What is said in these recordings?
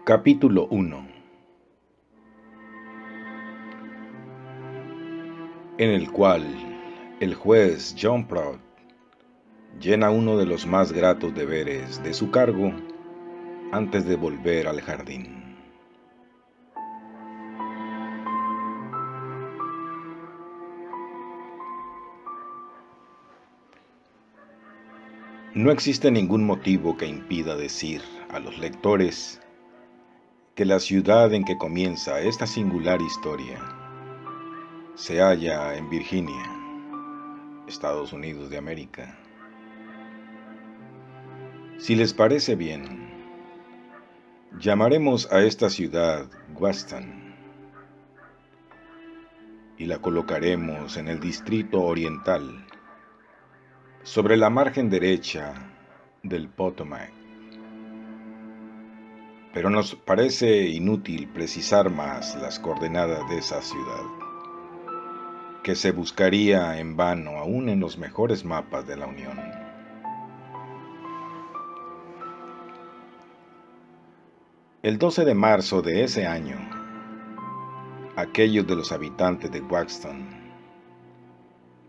Capítulo 1, en el cual el juez John Prout llena uno de los más gratos deberes de su cargo antes de volver al jardín. No existe ningún motivo que impida decir a los lectores que la ciudad en que comienza esta singular historia se halla en Virginia, Estados Unidos de América. Si les parece bien, llamaremos a esta ciudad Weston y la colocaremos en el distrito oriental, sobre la margen derecha del Potomac. Pero nos parece inútil precisar más las coordenadas de esa ciudad, que se buscaría en vano aún en los mejores mapas de la Unión. El 12 de marzo de ese año, aquellos de los habitantes de Weston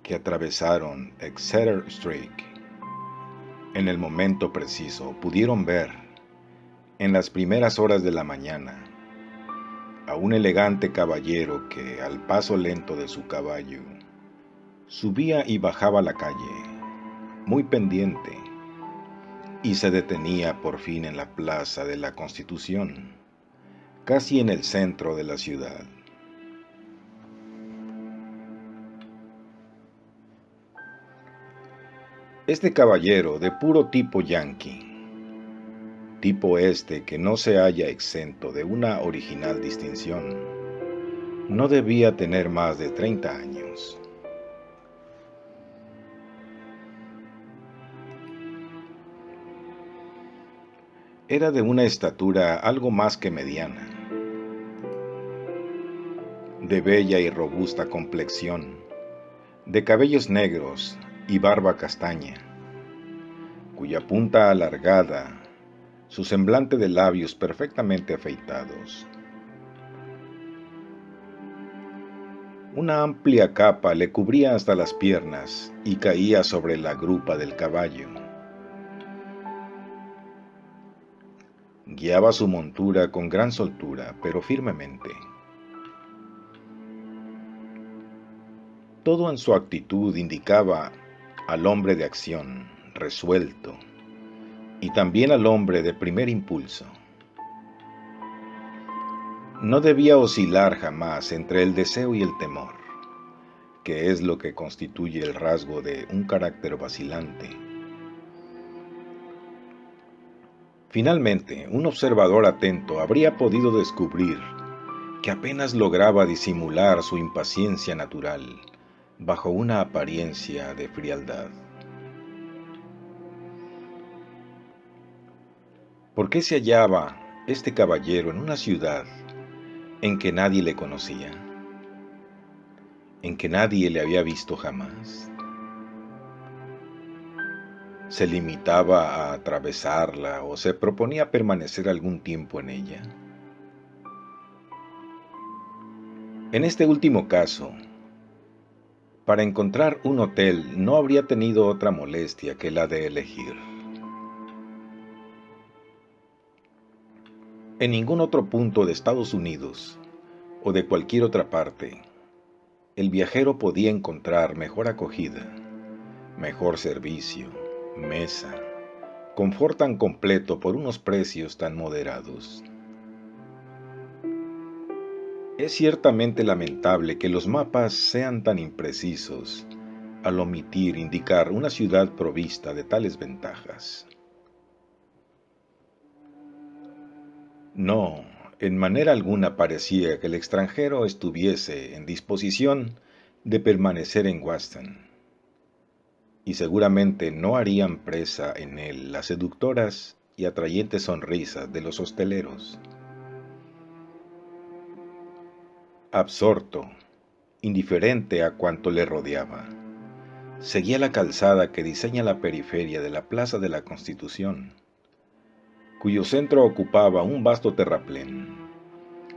que atravesaron Exeter Street en el momento preciso pudieron ver, en las primeras horas de la mañana, a un elegante caballero que, al paso lento de su caballo, subía y bajaba la calle, muy pendiente, y se detenía por fin en la Plaza de la Constitución, casi en el centro de la ciudad. Este caballero, de puro tipo yanqui, tipo este que no se halla exento de una original distinción, no debía tener más de 30 años. Era de una estatura algo más que mediana, de bella y robusta complexión, de cabellos negros y barba castaña, cuya punta alargada, su semblante de labios perfectamente afeitados. Una amplia capa le cubría hasta las piernas y caía sobre la grupa del caballo. Guiaba su montura con gran soltura, pero firmemente. Todo en su actitud indicaba al hombre de acción, resuelto, y también al hombre de primer impulso. No debía oscilar jamás entre el deseo y el temor, que es lo que constituye el rasgo de un carácter vacilante. Finalmente, un observador atento habría podido descubrir que apenas lograba disimular su impaciencia natural bajo una apariencia de frialdad. ¿Por qué se hallaba este caballero en una ciudad en que nadie le conocía, en que nadie le había visto jamás? ¿Se limitaba a atravesarla o se proponía permanecer algún tiempo en ella? En este último caso, para encontrar un hotel no habría tenido otra molestia que la de elegir. En ningún otro punto de Estados Unidos o de cualquier otra parte, el viajero podía encontrar mejor acogida, mejor servicio, mesa, confort tan completo por unos precios tan moderados. Es ciertamente lamentable que los mapas sean tan imprecisos al omitir indicar una ciudad provista de tales ventajas. No, en manera alguna parecía que el extranjero estuviese en disposición de permanecer en Weston, y seguramente no harían presa en él las seductoras y atrayentes sonrisas de los hosteleros. Absorto, indiferente a cuanto le rodeaba, seguía la calzada que diseña la periferia de la Plaza de la Constitución, cuyo centro ocupaba un vasto terraplén,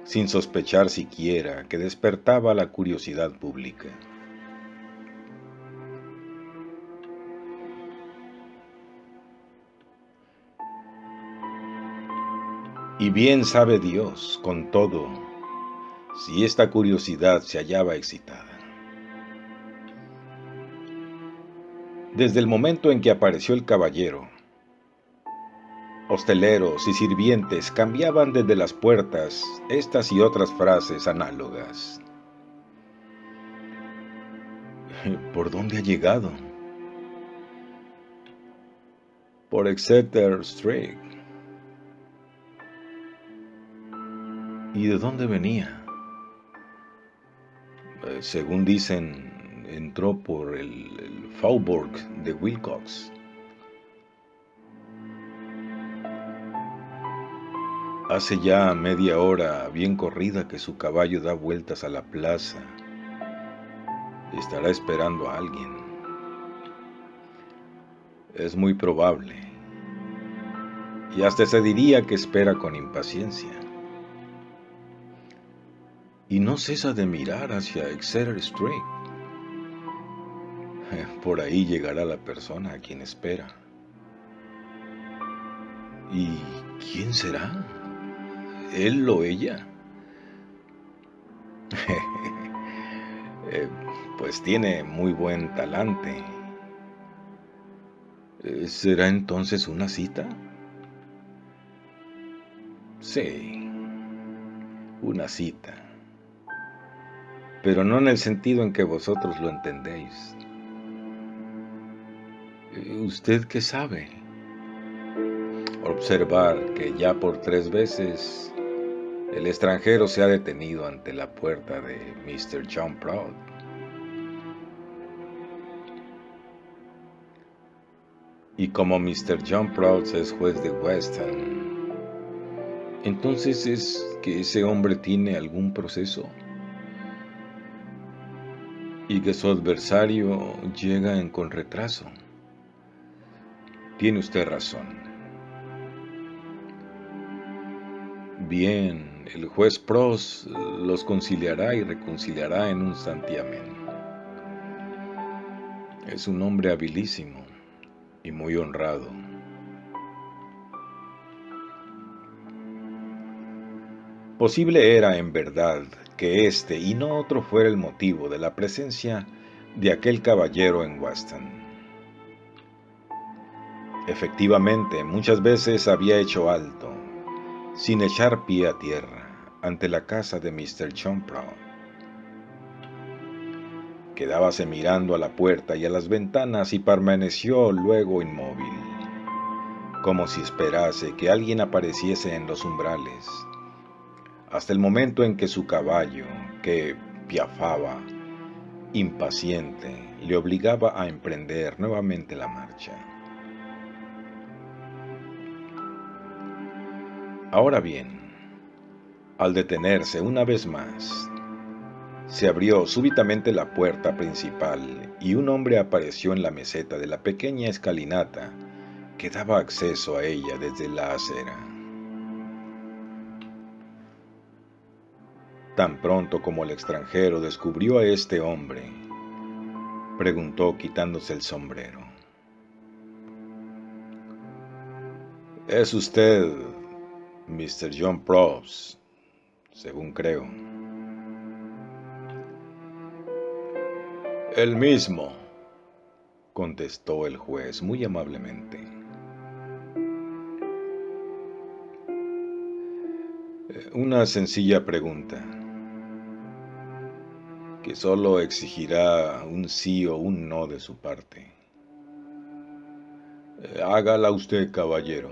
sin sospechar siquiera que despertaba la curiosidad pública. Y bien sabe Dios, con todo, si esta curiosidad se hallaba excitada. Desde el momento en que apareció el caballero, hosteleros y sirvientes cambiaban desde las puertas estas y otras frases análogas. ¿Por dónde ha llegado? Por Exeter Street. ¿Y de dónde venía? Según dicen, entró por el Faubourg de Wilcox. Hace ya media hora bien corrida que su caballo da vueltas a la plaza. Estará esperando a alguien. Es muy probable. Y hasta se diría que espera con impaciencia. Y no cesa de mirar hacia Exeter Street. Por ahí llegará la persona a quien espera. ¿Y quién será? ¿Él o ella? Pues tiene muy buen talante. ¿Será entonces una cita? Sí, una cita. Pero no en el sentido en que vosotros lo entendéis. ¿Usted qué sabe? Observar que ya por 3 veces el extranjero se ha detenido ante la puerta de Mr. John Proud. Y como Mr. John Proud es juez de Weston, entonces es que ese hombre tiene algún proceso y que su adversario llega con retraso. Tiene usted razón. Bien, el juez Pross los conciliará y reconciliará en un santiamén. Es un hombre habilísimo y muy honrado. Posible era, en verdad, que este y no otro fuera el motivo de la presencia de aquel caballero en Weston. Efectivamente, muchas veces había hecho alto, sin echar pie a tierra, ante la casa de Mr. John Proud. Quedábase mirando a la puerta y a las ventanas y permaneció luego inmóvil, como si esperase que alguien apareciese en los umbrales, hasta el momento en que su caballo, que piafaba, impaciente, le obligaba a emprender nuevamente la marcha. Ahora bien, al detenerse una vez más, se abrió súbitamente la puerta principal y un hombre apareció en la meseta de la pequeña escalinata que daba acceso a ella desde la acera. Tan pronto como el extranjero descubrió a este hombre, preguntó quitándose el sombrero: ¿Es usted Mr. John Probst, según creo? El mismo, contestó el juez muy amablemente. Una sencilla pregunta, que solo exigirá un sí o un no de su parte. Hágala usted, caballero.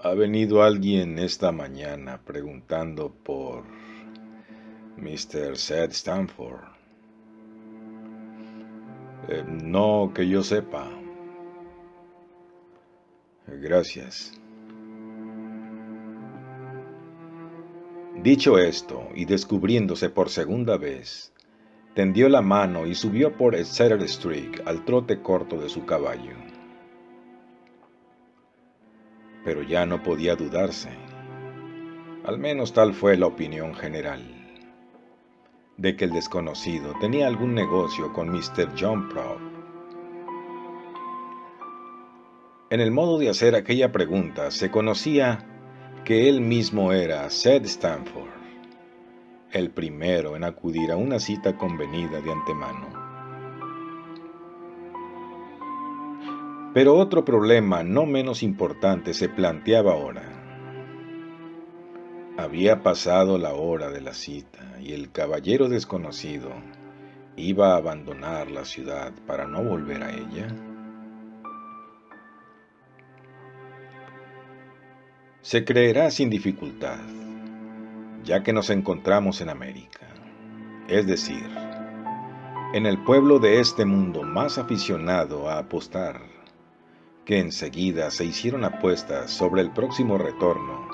Ha venido alguien esta mañana preguntando por Mr. Seth Stamford. No que yo sepa. Gracias. Dicho esto, y descubriéndose por segunda vez, tendió la mano y subió por Exeter Street al trote corto de su caballo. pero ya no podía dudarse, al menos tal fue la opinión general, de que el desconocido tenía algún negocio con Mr. John Prout. En el modo de hacer aquella pregunta se conocía que él mismo era Seth Stanford, el primero en acudir a una cita convenida de antemano. Pero otro problema no menos importante se planteaba ahora. Había pasado la hora de la cita y el caballero desconocido iba a abandonar la ciudad para no volver a ella. Se creerá sin dificultad, ya que nos encontramos en América, es decir, en el pueblo de este mundo más aficionado a apostar, que enseguida se hicieron apuestas sobre el próximo retorno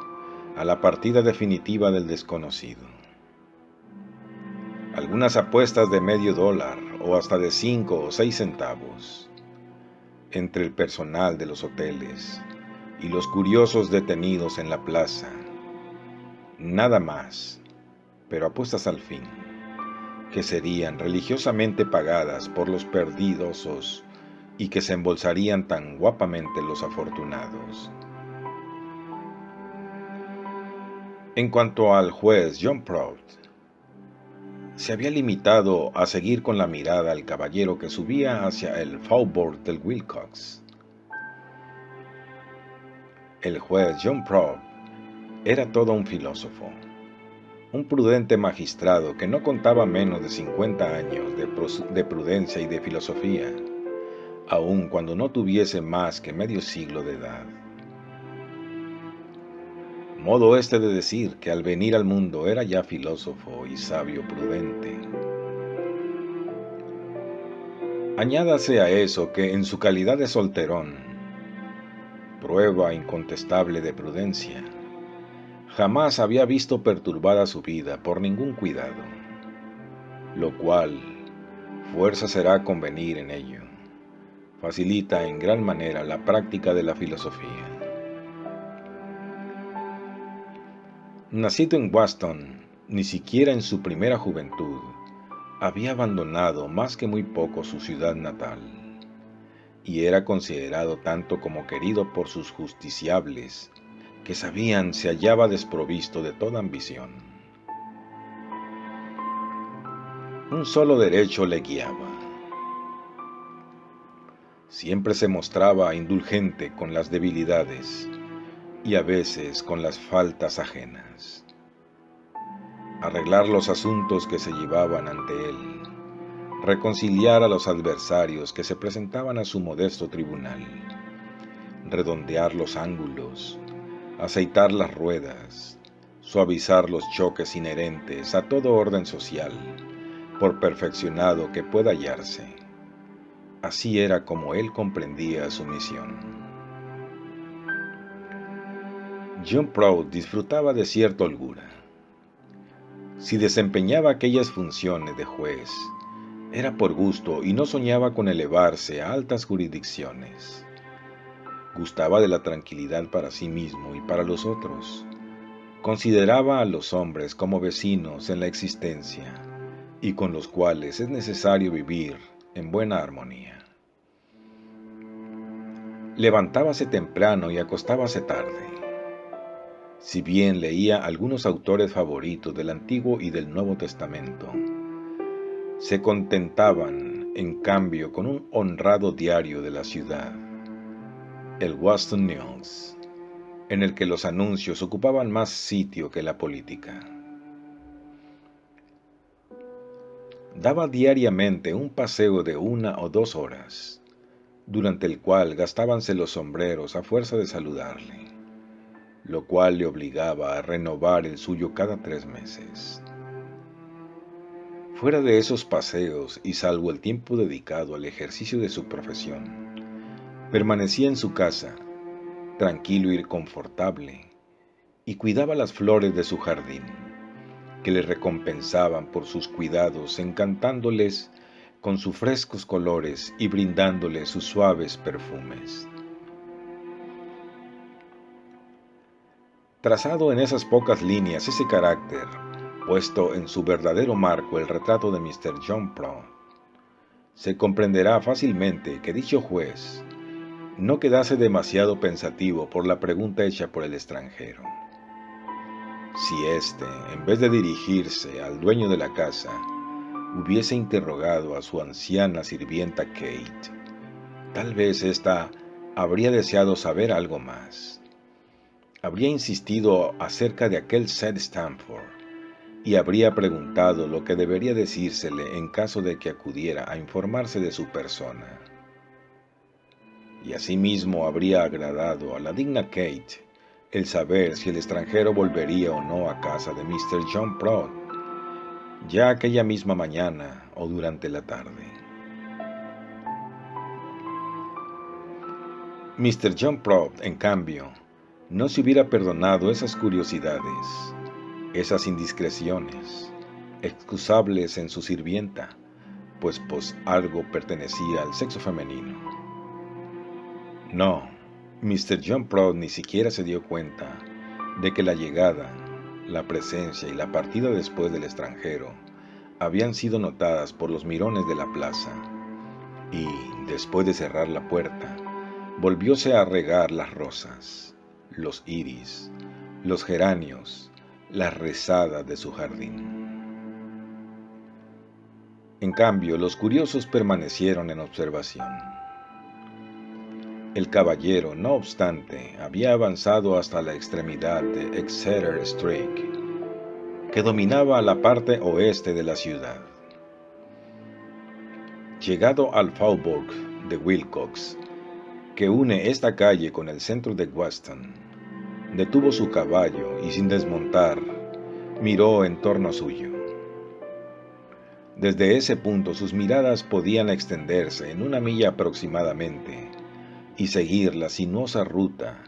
a la partida definitiva del desconocido. Algunas apuestas de $0.50 o hasta de 5 o 6 centavos entre el personal de los hoteles y los curiosos detenidos en la plaza. Nada más, pero apuestas al fin, que serían religiosamente pagadas por los perdidosos y que se embolsarían tan guapamente los afortunados. En cuanto al juez John Prout, se había limitado a seguir con la mirada al caballero que subía hacia el faubourg del Wilcox. El juez John Prout era todo un filósofo, un prudente magistrado que no contaba menos de 50 años de prudencia y de filosofía, aun cuando no tuviese más que medio siglo de edad. Modo este de decir que al venir al mundo era ya filósofo y sabio prudente. Añádase a eso que en su calidad de solterón, prueba incontestable de prudencia, jamás había visto perturbada su vida por ningún cuidado, lo cual, fuerza será convenir en ello, facilita en gran manera la práctica de la filosofía. Nacido en Boston, ni siquiera en su primera juventud, había abandonado más que muy poco su ciudad natal, y era considerado tanto como querido por sus justiciables, que sabían se hallaba desprovisto de toda ambición. Un solo derecho le guiaba. Siempre se mostraba indulgente con las debilidades y a veces con las faltas ajenas. Arreglar los asuntos que se llevaban ante él, reconciliar a los adversarios que se presentaban a su modesto tribunal, redondear los ángulos, aceitar las ruedas, suavizar los choques inherentes a todo orden social, por perfeccionado que pueda hallarse. Así era como él comprendía su misión. John Prout disfrutaba de cierta holgura. Si desempeñaba aquellas funciones de juez, era por gusto y no soñaba con elevarse a altas jurisdicciones. Gustaba de la tranquilidad para sí mismo y para los otros. Consideraba a los hombres como vecinos en la existencia y con los cuales es necesario vivir en buena armonía. Levantábase temprano y acostábase tarde. Si bien leía algunos autores favoritos del Antiguo y del Nuevo Testamento, se contentaban, en cambio, con un honrado diario de la ciudad, el Boston News, en el que los anuncios ocupaban más sitio que la política. Daba diariamente un paseo de 1 o 2 horas, durante el cual gastábanse los sombreros a fuerza de saludarle, lo cual le obligaba a renovar el suyo cada 3 meses. Fuera de esos paseos y salvo el tiempo dedicado al ejercicio de su profesión, permanecía en su casa, tranquilo y confortable, y cuidaba las flores de su jardín, que le recompensaban por sus cuidados, encantándoles con sus frescos colores y brindándoles sus suaves perfumes. Trazado en esas pocas líneas ese carácter, puesto en su verdadero marco el retrato de Mr. John Prout, se comprenderá fácilmente que dicho juez no quedase demasiado pensativo por la pregunta hecha por el extranjero. Si éste, en vez de dirigirse al dueño de la casa, hubiese interrogado a su anciana sirvienta Kate, tal vez ésta habría deseado saber algo más. Habría insistido acerca de aquel Seth Stamford y habría preguntado lo que debería decírsele en caso de que acudiera a informarse de su persona. Y asimismo habría agradado a la digna Kate el saber si el extranjero volvería o no a casa de Mr. John Prout, ya aquella misma mañana o durante la tarde. Mr. John Prout, en cambio, no se hubiera perdonado esas curiosidades, esas indiscreciones, excusables en su sirvienta, pues algo pertenecía al sexo femenino. No, Mr. John Prout ni siquiera se dio cuenta de que la llegada, la presencia y la partida después del extranjero habían sido notadas por los mirones de la plaza, y, después de cerrar la puerta, volvióse a regar las rosas, los iris, los geranios, las rezadas de su jardín. En cambio, los curiosos permanecieron en observación. El caballero, no obstante, había avanzado hasta la extremidad de Exeter Street, que dominaba la parte oeste de la ciudad. Llegado al Faubourg de Wilcox, que une esta calle con el centro de Weston, detuvo su caballo y sin desmontar, miró en torno suyo. Desde ese punto sus miradas podían extenderse en 1 milla aproximadamente y seguir la sinuosa ruta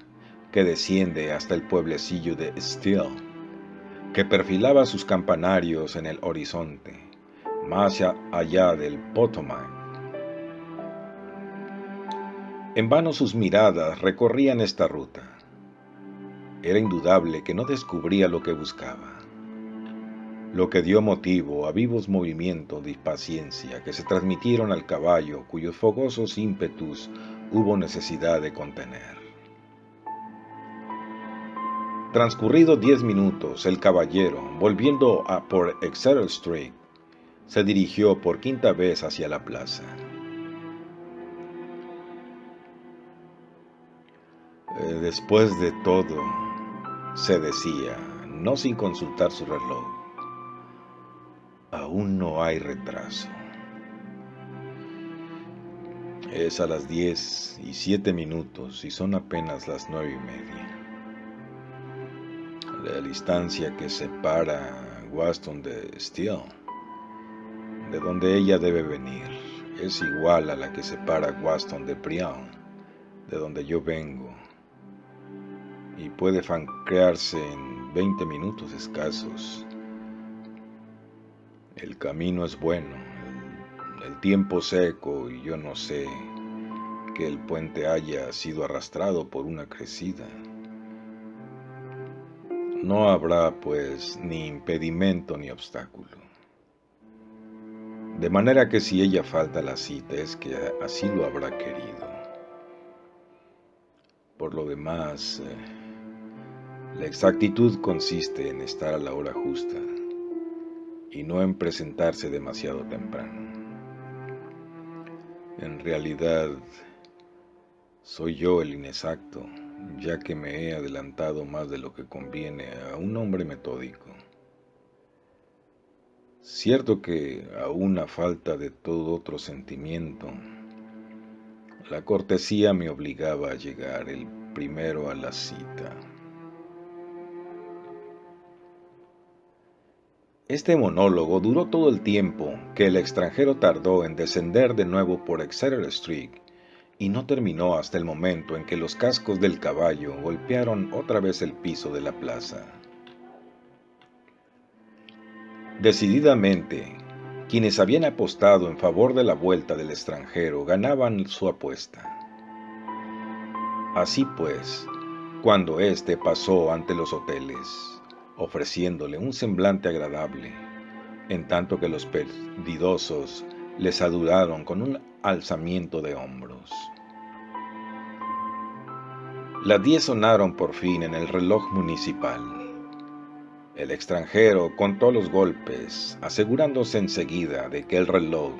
que desciende hasta el pueblecillo de Steele, que perfilaba sus campanarios en el horizonte, más allá del Potomac. En vano sus miradas recorrían esta ruta. Era indudable que no descubría lo que buscaba, lo que dio motivo a vivos movimientos de impaciencia que se transmitieron al caballo, cuyos fogosos ímpetus hubo necesidad de contener. Transcurridos 10 minutos, el caballero, volviendo por Exeter Street, se dirigió por 5ª vez hacia la plaza. Después de todo, se decía, no sin consultar su reloj, aún no hay retraso. Es a las 10:07 y son apenas las 9:30. La distancia que separa Weston de Steele, de donde ella debe venir, es igual a la que separa Weston de Brion, de donde yo vengo, y puede franquearse en 20 minutos escasos. El camino es bueno, el tiempo seco, y yo no sé que el puente haya sido arrastrado por una crecida. No habrá, pues, ni impedimento ni obstáculo. De manera que si ella falta a la cita es que así lo habrá querido. Por lo demás, la exactitud consiste en estar a la hora justa y no en presentarse demasiado temprano. En realidad, soy yo el inexacto, ya que me he adelantado más de lo que conviene a un hombre metódico. Cierto que, aun a falta de todo otro sentimiento, la cortesía me obligaba a llegar el primero a la cita. Este monólogo duró todo el tiempo que el extranjero tardó en descender de nuevo por Exeter Street y no terminó hasta el momento en que los cascos del caballo golpearon otra vez el piso de la plaza. Decididamente, quienes habían apostado en favor de la vuelta del extranjero ganaban su apuesta. Así pues, cuando éste pasó ante los hoteles, ofreciéndole un semblante agradable, en tanto que los perdidosos le saludaron con un alzamiento de hombros. Las 10 sonaron por fin en el reloj municipal. El extranjero contó los golpes, asegurándose enseguida de que el reloj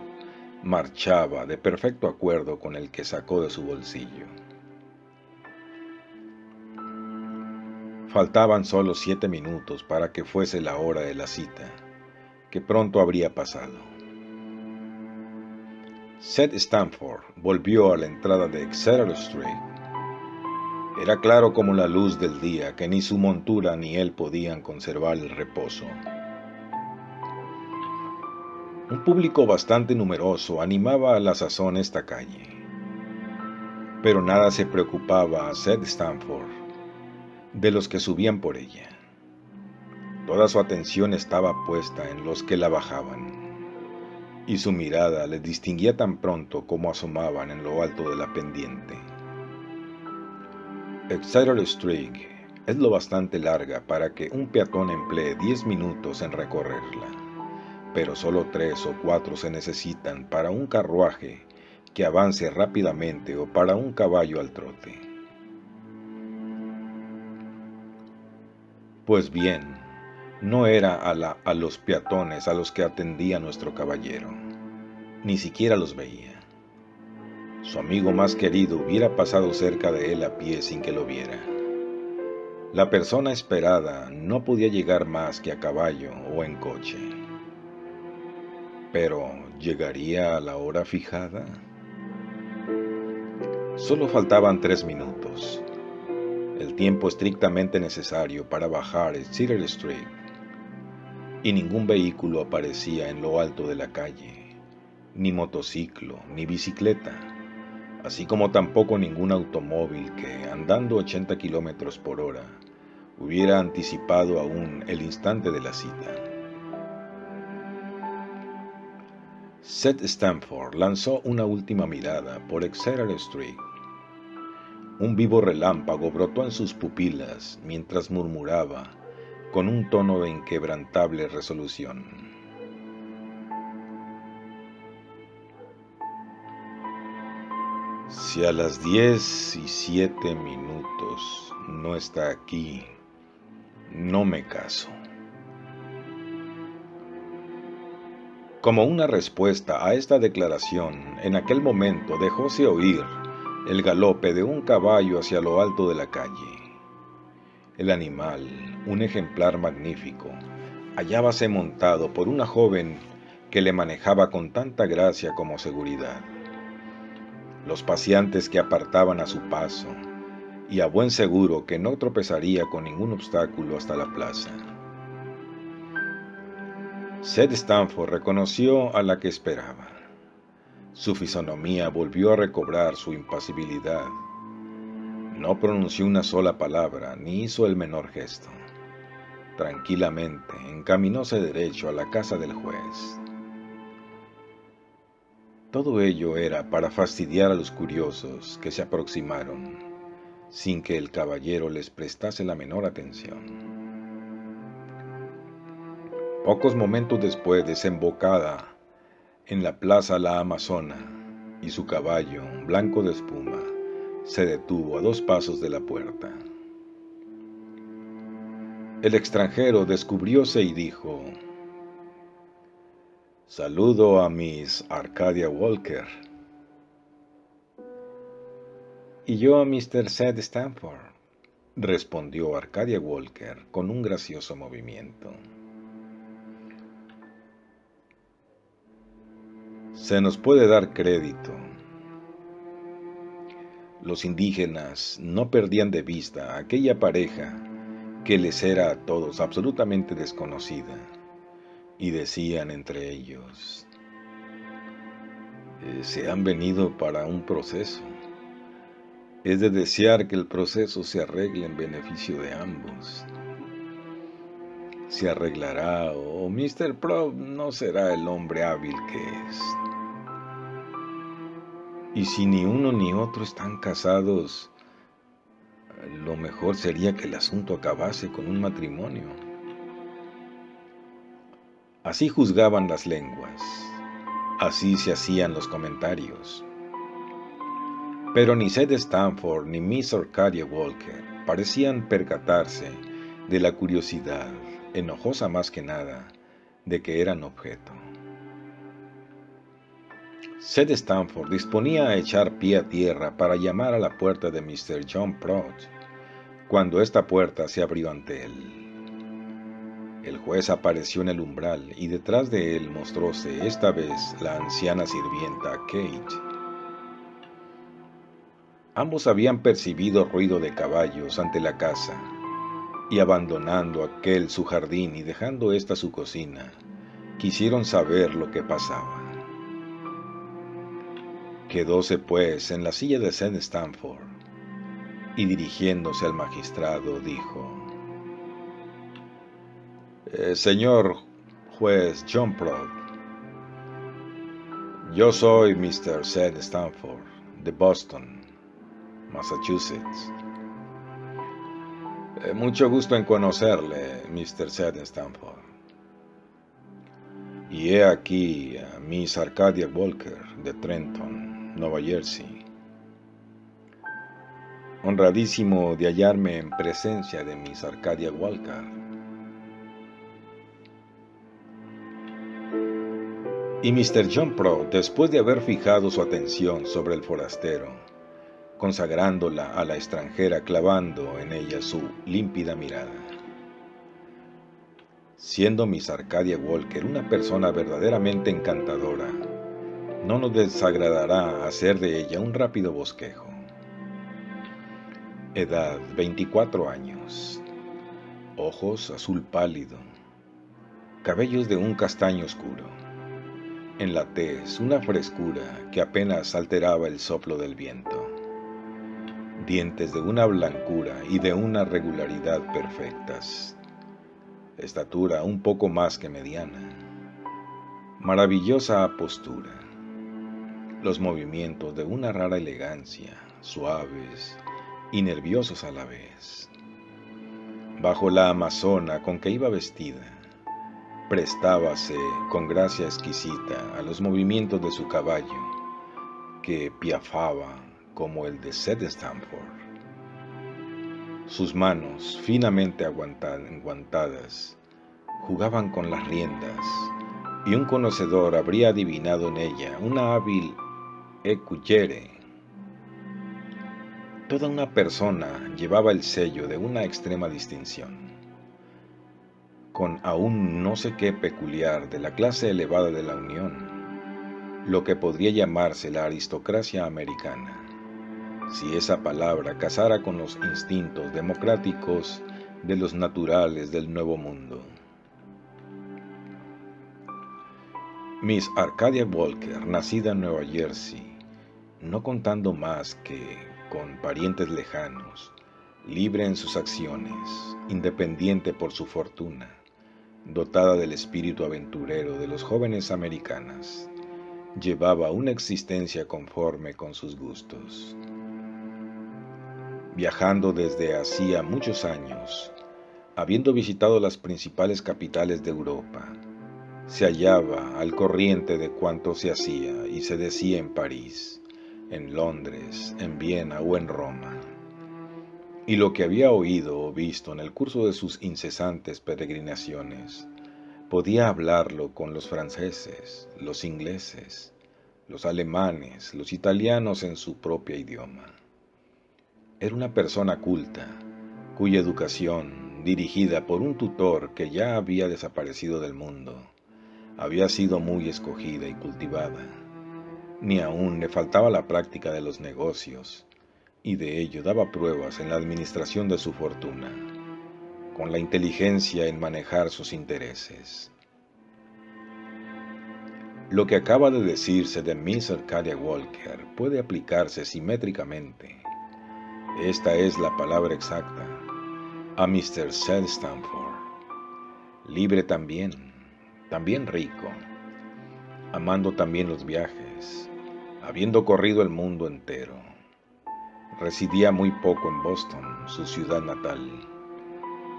marchaba de perfecto acuerdo con el que sacó de su bolsillo. Faltaban solo 7 minutos para que fuese la hora de la cita, que pronto habría pasado. Seth Stamford volvió a la entrada de Exeter Street. Era claro como la luz del día que ni su montura ni él podían conservar el reposo. Un público bastante numeroso animaba a la sazón esta calle, pero nada se preocupaba a Seth Stamford de los que subían por ella. Toda su atención estaba puesta en los que la bajaban, y su mirada les distinguía tan pronto como asomaban en lo alto de la pendiente. Exeter Street es lo bastante larga para que un peatón emplee 10 minutos en recorrerla, pero solo 3 o 4 se necesitan para un carruaje que avance rápidamente o para un caballo al trote. Pues bien, no era a los peatones a los que atendía nuestro caballero, ni siquiera los veía. Su amigo más querido hubiera pasado cerca de él a pie sin que lo viera. La persona esperada no podía llegar más que a caballo o en coche. Pero, ¿llegaría a la hora fijada? Solo faltaban 3 minutos, el tiempo estrictamente necesario para bajar Exeter Street, y ningún vehículo aparecía en lo alto de la calle, ni motociclo, ni bicicleta, así como tampoco ningún automóvil que, andando 80 kilómetros por hora, hubiera anticipado aún el instante de la cita. Seth Stamford lanzó una última mirada por Exeter Street. Un vivo relámpago brotó en sus pupilas mientras murmuraba, con un tono de inquebrantable resolución: si a las 10:07 no está aquí, no me caso. Como una respuesta a esta declaración, en aquel momento dejóse oír el galope de un caballo hacia lo alto de la calle. El animal, un ejemplar magnífico, hallábase montado por una joven que le manejaba con tanta gracia como seguridad. Los paseantes que apartaban a su paso, y a buen seguro que no tropezaría con ningún obstáculo hasta la plaza. Seth Stamford reconoció a la que esperaba. Su fisonomía volvió a recobrar su impasibilidad. No pronunció una sola palabra, ni hizo el menor gesto. Tranquilamente encaminóse derecho a la casa del juez. Todo ello era para fastidiar a los curiosos que se aproximaron, sin que el caballero les prestase la menor atención. Pocos momentos después desembocada en la plaza la Amazona, y su caballo, blanco de espuma, se detuvo a 2 pasos de la puerta. El extranjero descubrióse y dijo: «Saludo a Miss Arcadia Walker». «Y yo a Mr. Seth Stamford», respondió Arcadia Walker con un gracioso movimiento. Se nos puede dar crédito. Los indígenas no perdían de vista a aquella pareja que les era a todos absolutamente desconocida, y decían entre ellos: «Se han venido para un proceso. Es de desear que el proceso se arregle en beneficio de ambos. Se arreglará, o Mr. Prop no será el hombre hábil que es. Y si ni uno ni otro están casados, Lo mejor sería que el asunto acabase con un matrimonio. Así juzgaban las lenguas, así se hacían los comentarios. Pero ni Seth Stanford ni Miss Arcadia Walker parecían percatarse de la curiosidad, enojosa más que nada, de que eran objeto. Seth Stanford disponía a echar pie a tierra para llamar a la puerta de Mr. John Prout, cuando esta puerta se abrió ante él. El juez apareció en el umbral y detrás de él mostróse esta vez la anciana sirvienta Kate. Ambos habían percibido ruido de caballos ante la casa, y abandonando aquel su jardín y dejando esta su cocina, quisieron saber lo que pasaba. Quedóse pues en la silla de Seth Stanford, y dirigiéndose al magistrado dijo: Señor juez John Prout, yo soy Mr. Seth Stanford, de Boston, Massachusetts. Mucho gusto en conocerle, Mr. Seth Stanford. Y he aquí a Miss Arcadia Walker, de Trenton, Nueva Jersey. Honradísimo de hallarme en presencia de Miss Arcadia Walker. Y Mr. John Prout, después de haber fijado su atención sobre el forastero, consagrándola a la extranjera, clavando en ella su límpida mirada. Siendo Miss Arcadia Walker una persona verdaderamente encantadora, no nos desagradará hacer de ella un rápido bosquejo. Edad 24 años, ojos azul pálido, cabellos de un castaño oscuro, en la tez una frescura que apenas alteraba el soplo del viento, dientes de una blancura y de una regularidad perfectas, estatura un poco más que mediana, maravillosa postura, los movimientos de una rara elegancia, suaves y nerviosos a la vez. Bajo la amazona con que iba vestida, prestábase con gracia exquisita a los movimientos de su caballo, que piafaba como el de Seth Stanford. Sus manos, finamente enguantadas, jugaban con las riendas, y un conocedor habría adivinado en ella una hábil écuyere. Toda una persona llevaba el sello de una extrema distinción, con aún no sé qué peculiar de la clase elevada de la Unión, lo que podría llamarse la aristocracia americana, si esa palabra casara con los instintos democráticos de los naturales del Nuevo Mundo. Miss Arcadia Walker, nacida en Nueva Jersey, no contando más que con parientes lejanos, libre en sus acciones, independiente por su fortuna, dotada del espíritu aventurero de los jóvenes americanas, llevaba una existencia conforme con sus gustos. Viajando desde hacía muchos años, habiendo visitado las principales capitales de Europa, se hallaba al corriente de cuanto se hacía y se decía en París, en Londres, en Viena o en Roma, y lo que había oído o visto en el curso de sus incesantes peregrinaciones, podía hablarlo con los franceses, los ingleses, los alemanes, los italianos en su propio idioma. Era una persona culta, cuya educación, dirigida por un tutor que ya había desaparecido del mundo, había sido muy escogida y cultivada. Ni aún le faltaba la práctica de los negocios, y de ello daba pruebas en la administración de su fortuna, con la inteligencia en manejar sus intereses. Lo que acaba de decirse de Miss Arcadia Walker puede aplicarse simétricamente, esta es la palabra exacta, a Mr. Seth Stanford, libre también rico, amando también los viajes, habiendo corrido el mundo entero, Residía muy poco en Boston, su ciudad natal.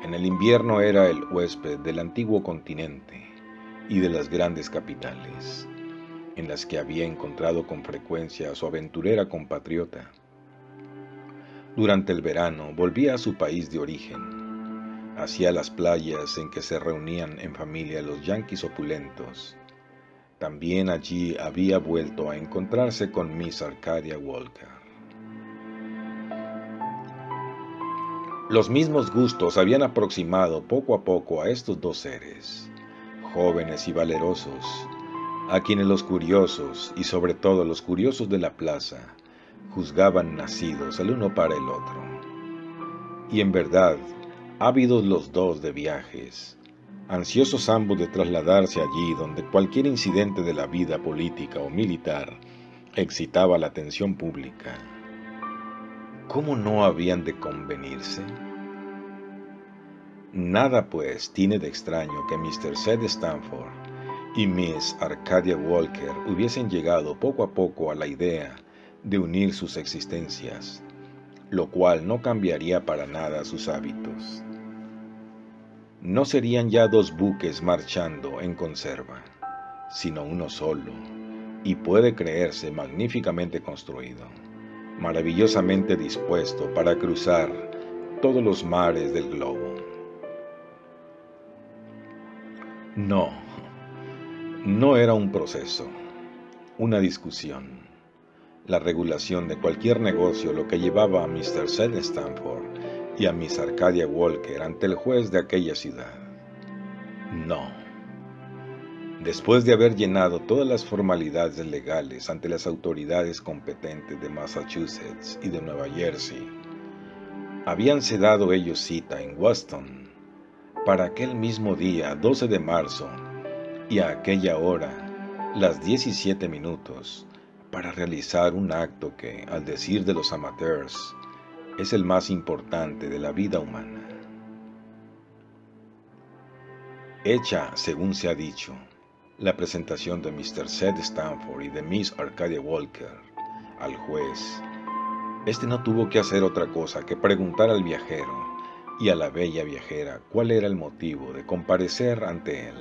En el invierno era el huésped del antiguo continente y de las grandes capitales, en las que había encontrado con frecuencia a su aventurera compatriota. Durante el verano volvía a su país de origen, hacia las playas en que se reunían en familia los yanquis opulentos. También allí había vuelto a encontrarse con Miss Arcadia Walker. Los mismos gustos habían aproximado poco a poco a estos dos seres, jóvenes y valerosos, a quienes los curiosos, y sobre todo los curiosos de la plaza, juzgaban nacidos el uno para el otro. Y en verdad, ávidos los dos de viajes, ansiosos ambos de trasladarse allí donde cualquier incidente de la vida política o militar excitaba la atención pública, ¿cómo no habían de convenirse? Nada pues tiene de extraño que Mr. Seth Stamford y Miss Arcadia Walker hubiesen llegado poco a poco a la idea de unir sus existencias, lo cual no cambiaría para nada sus hábitos. No serían ya dos buques marchando en conserva, sino uno solo, y puede creerse magníficamente construido, maravillosamente dispuesto para cruzar todos los mares del globo. No, no era un proceso, una discusión, la regulación de cualquier negocio lo que llevaba a Mr. Seth Stamford y a Miss Arcadia Walker ante el juez de aquella ciudad. No. Después de haber llenado todas las formalidades legales ante las autoridades competentes de Massachusetts y de Nueva Jersey, habíanse dado ellos cita en Boston para aquel mismo día 12 de marzo y a aquella hora, las 17 minutos, para realizar un acto que, al decir de los amateurs, es el más importante de la vida humana. Hecha, según se ha dicho, la presentación de Mr. Seth Stamford y de Miss Arcadia Walker al juez, este no tuvo que hacer otra cosa que preguntar al viajero y a la bella viajera cuál era el motivo de comparecer ante él.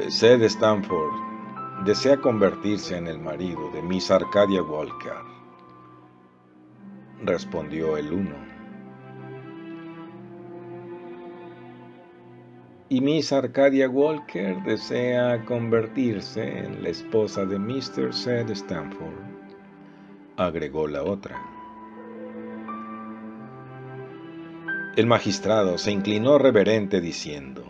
Seth Stamford desea convertirse en el marido de Miss Arcadia Walker, respondió el uno. Y Miss Arcadia Walker desea convertirse en la esposa de Mr. Seth Stamford, agregó la otra. El magistrado se inclinó reverente diciendo: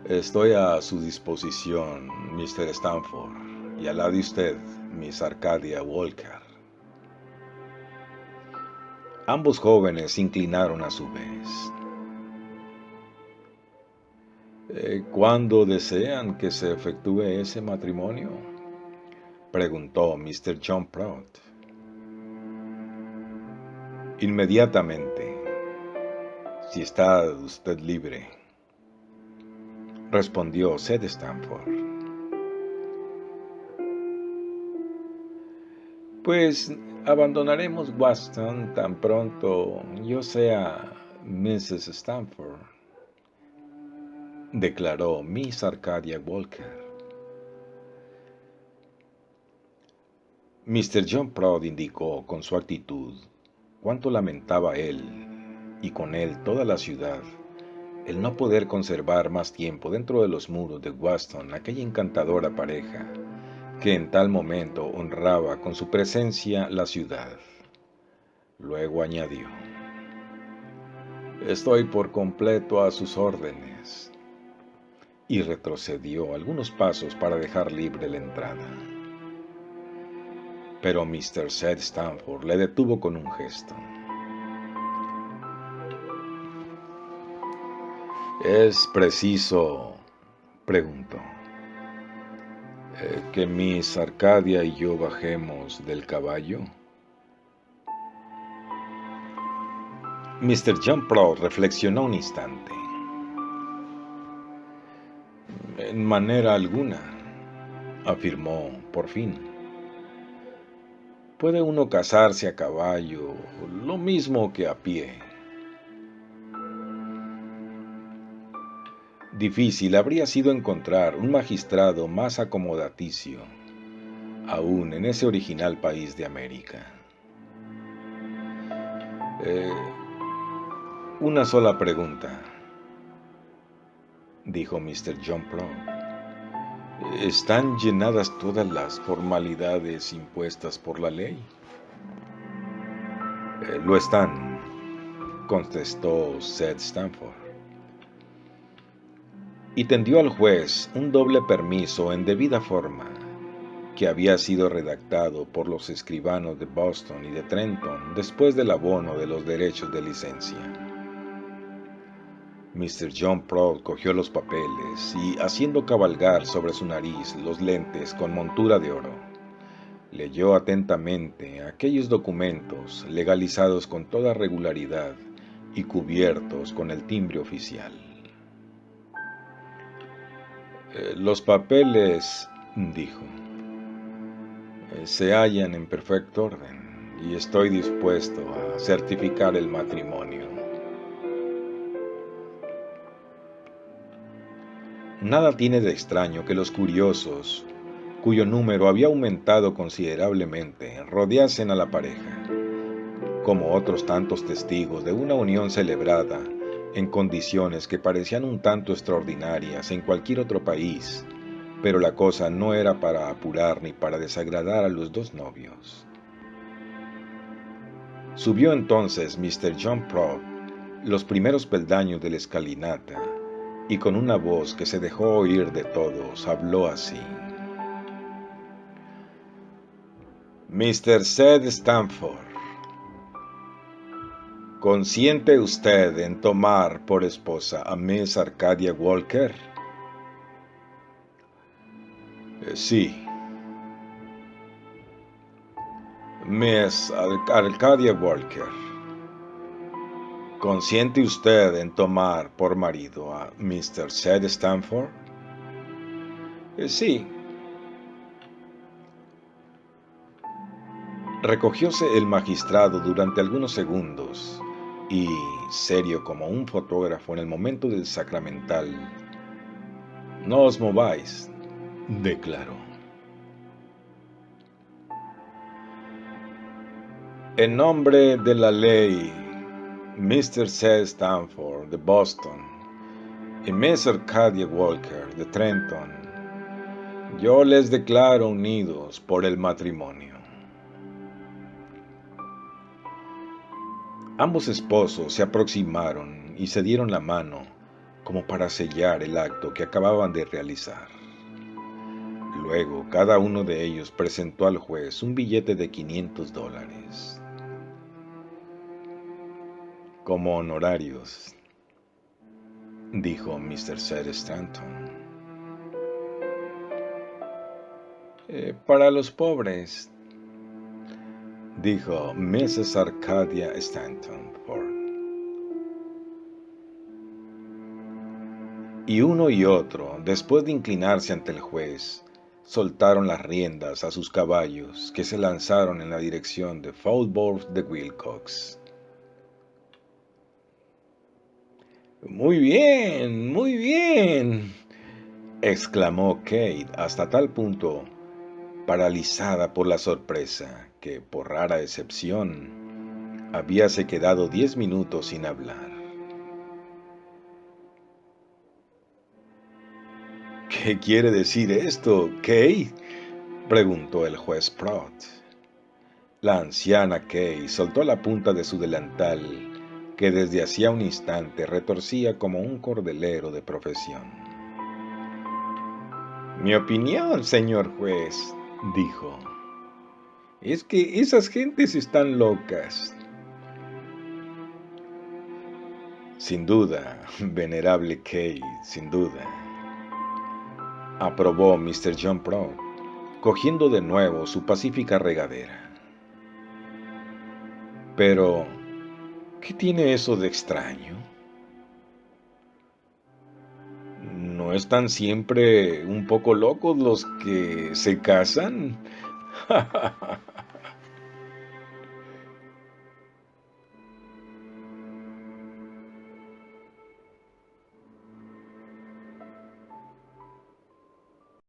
Estoy a su disposición, Mr. Stamford, y a la de usted, Miss Arcadia Walker. Ambos jóvenes se inclinaron a su vez. ¿Cuándo desean que se efectúe ese matrimonio?, preguntó Mr. John Prout. Inmediatamente, si está usted libre, respondió Seth Stamford. Pues abandonaremos Boston tan pronto yo sea Mrs. Stamford, declaró Miss Arcadia Walker. Mr. John Prout indicó con su actitud cuánto lamentaba él, y con él toda la ciudad, el no poder conservar más tiempo dentro de los muros de Boston aquella encantadora pareja que en tal momento honraba con su presencia la ciudad. Luego añadió: Estoy por completo a sus órdenes, y retrocedió algunos pasos para dejar libre la entrada. Pero Mr. Seth Stamford le detuvo con un gesto. ¿Es preciso, preguntó, que Miss Arcadia y yo bajemos del caballo? Mr. John Prout reflexionó un instante. En manera alguna, afirmó por fin. Puede uno casarse a caballo, lo mismo que a pie. Difícil habría sido encontrar un magistrado más acomodaticio, aún en ese original país de América. Eh, una sola pregunta, dijo Mr. John Prout. ¿Están llenadas todas las formalidades impuestas por la ley? Lo están, contestó Seth Stanford. Y tendió al juez un doble permiso en debida forma, que había sido redactado por los escribanos de Boston y de Trenton después del abono de los derechos de licencia. Mr. John Prout cogió los papeles y, haciendo cabalgar sobre su nariz los lentes con montura de oro, leyó atentamente aquellos documentos legalizados con toda regularidad y cubiertos con el timbre oficial. Los papeles, dijo, se hallan en perfecto orden y estoy dispuesto a certificar el matrimonio. Nada tiene de extraño que los curiosos, cuyo número había aumentado considerablemente, rodeasen a la pareja, como otros tantos testigos de una unión celebrada en condiciones que parecían un tanto extraordinarias en cualquier otro país, pero la cosa no era para apurar ni para desagradar a los dos novios. Subió entonces Mr. John Prout los primeros peldaños de la escalinata y con una voz que se dejó oír de todos habló así: Mr. Seth Stanford, ¿consiente usted en tomar por esposa a Miss Arcadia Walker? Sí. Miss Arcadia Walker, ¿consiente usted en tomar por marido a Mr. Seth Stanford? Sí. Recogióse el magistrado durante algunos segundos y, serio como un fotógrafo en el momento del sacramental, no os mováis, declaró. En nombre de la ley, Mr. Seth Stanford de Boston y Miss Arcadia Walker de Trenton, yo les declaro unidos por el matrimonio. Ambos esposos se aproximaron y se dieron la mano como para sellar el acto que acababan de realizar. Luego, cada uno de ellos presentó al juez un billete de $500. Como honorarios, dijo Mr. Seth Stanton. Para los pobres, dijo Mrs. Arcadia Stanton. Y uno y otro, después de inclinarse ante el juez, soltaron las riendas a sus caballos, que se lanzaron en la dirección de Faubourg de Wilcox. Muy bien, exclamó Kate, hasta tal punto paralizada por la sorpresa que, por rara excepción, habíase quedado 10 minutos sin hablar. ¿Qué quiere decir esto, Kate?, preguntó el juez Prout. La anciana Kay soltó la punta de su delantal, que desde hacía un instante retorcía como un cordelero de profesión. Mi opinión, señor juez, dijo, es que esas gentes están locas. Sin duda, venerable Kay, sin duda, aprobó Mr. John Prout, cogiendo de nuevo su pacífica regadera. Pero, ¿qué tiene eso de extraño? No ¿No están siempre un poco locos los que se casan?